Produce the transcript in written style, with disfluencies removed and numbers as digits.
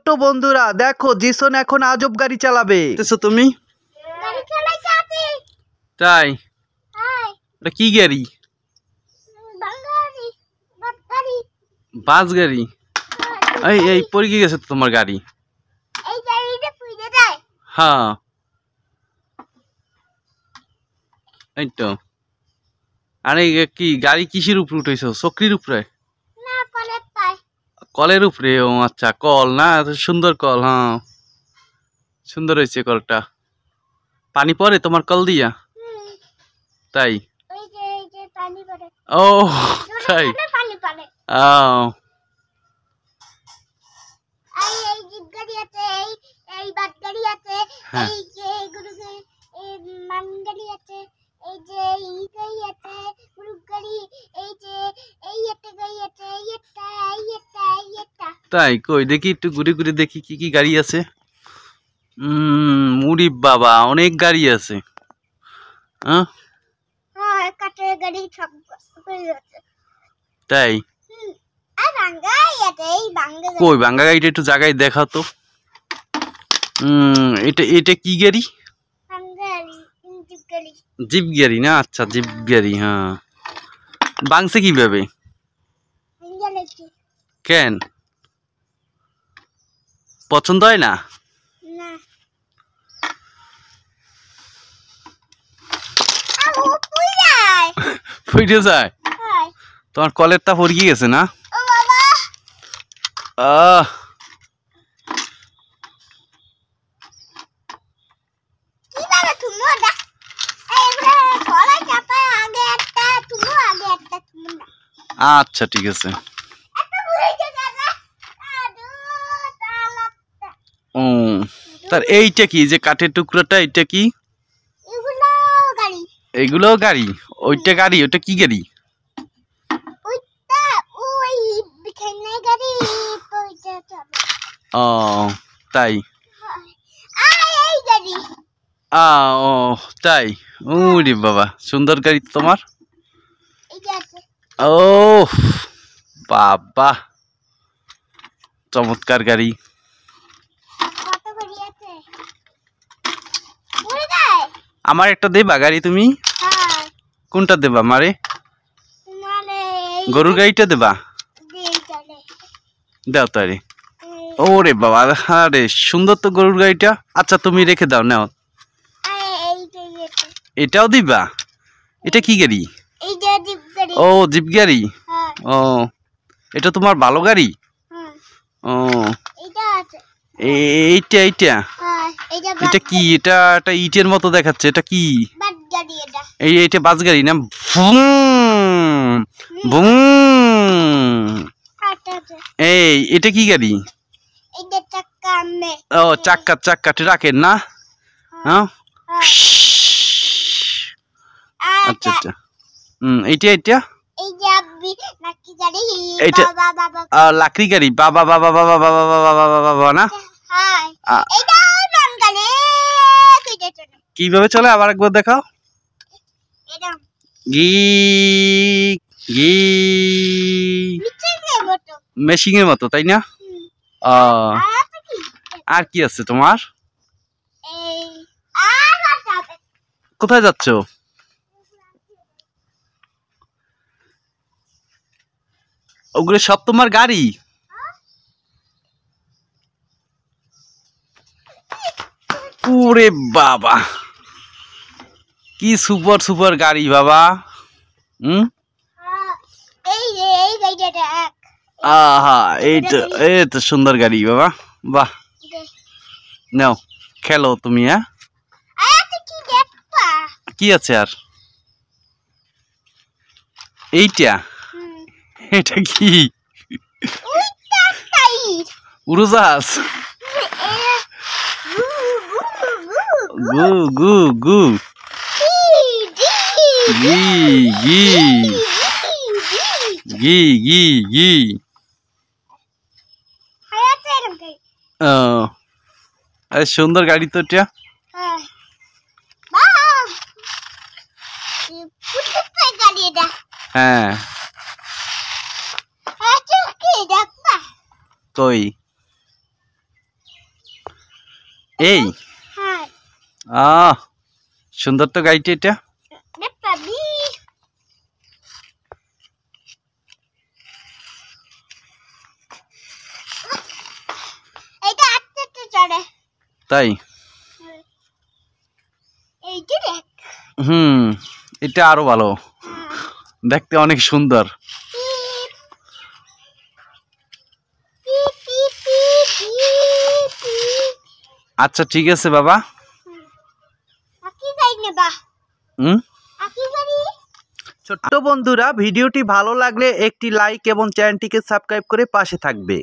ছোট্ট বন্ধুরা দেখো জিসন এখন আজব গাড়ি চালাবে। তুমি তাই এটা কি গাড়ি? বাস গাড়ি। এই পড়ে গেছে তো তোমার গাড়ি। হ্যাঁ এই তো। আরে কি গাড়ি কিসের উপরে উঠেছো? চক্রির উপরে? কলের উপরে? ও আচ্ছা কল না, সুন্দর কল। হ্যাঁ সুন্দর হয়েছে কলটা। পানি পড়ে তোমার কল দিয়া? তাই? ও তাই? তাই কই দেখি একটু ঘুরে ঘুরে দেখি কি কি গাড়ি আছে। মুড়ি বাবা অনেক গাড়ি আছে। তাই কই ভাঙ্গা গাড়িটা একটু জায়গায় দেখাও তো। এটা এটা কি গাড়ি? জিপ গাড়ি না? আচ্ছা জিপ গাড়ি। হ্যাঁ ভাঙছে কিভাবে? কেন পছন্দ হয় না? ফুটে যায়? তোমার কলেরটা পড়ে গেছে না? আচ্ছা ঠিক আছে। তার এইটা কি যে কাঠের টুকরোটা? এটা কি? এগুলো গাড়ি? ওইটা গাড়ি? ওটা কি গাড়ি? ও তাই? ও তাই? ওরে বাবা সুন্দর গাড়ি তোমার। ও বাবা চমৎকার গাড়ি। আমার একটা দেবা গাড়ি তুমি? কোনটা দেবা আমারে? গরুর গাড়িটা দেবা? দাও তারে। ওরে বাবা আরে সুন্দর তো গরুর গাড়িটা। আচ্ছা তুমি রেখে দাও নাও। এটাও দিবা? এটা কি গাড়ি? ও জিপ গাড়ি। ও এটা তোমার ভালো গাড়ি? ও এইটা এইটা এটা কি? এটা একটা ইটের মতো দেখাচ্ছে। এটা কি? এইটা বাস গাড়ি না? এই এটা কি গাড়ি? ও চাক্কা চাক্কা ট্রাকের না? হ্যাঁ আচ্ছা আচ্ছা। এইটা এইটা এইটা লাকড়ি গাড়ি। বাবা বাবা বাবা বাবা বাবা বাবা বাবা না? কিভাবে চলে আবার একবার দেখাও। গি গি মেশিং এর মতো তাই না? আর কি আছে তোমার? কোথায় যাচ্ছ? ওগুলো সব তোমার গাড়ি? ওরে বাবা কি সুপার সুপার গাড়ি বাবা। এইটা এই তো সুন্দর গাড়ি বাবা। বাহ নাও খেলো তুমি। হ্যাঁ কি আছে আর? এইটা এটা কি? উড়োজাহাজ? গু গু গু গি গি গি গি গি। সুন্দর গাড়ি তো এটা। হ্যাঁ কই এই সুন্দর তো গাড়িটা এটা। তাই এটা আরো ভালো, দেখতে অনেক সুন্দর। আচ্ছা ঠিক আছে বাবা। ছোট্ট বন্ধুরা, ভিডিওটি ভালো লাগলে একটি লাইক এবং চ্যানেলটিকে সাবস্ক্রাইব করে পাশে থাকবে।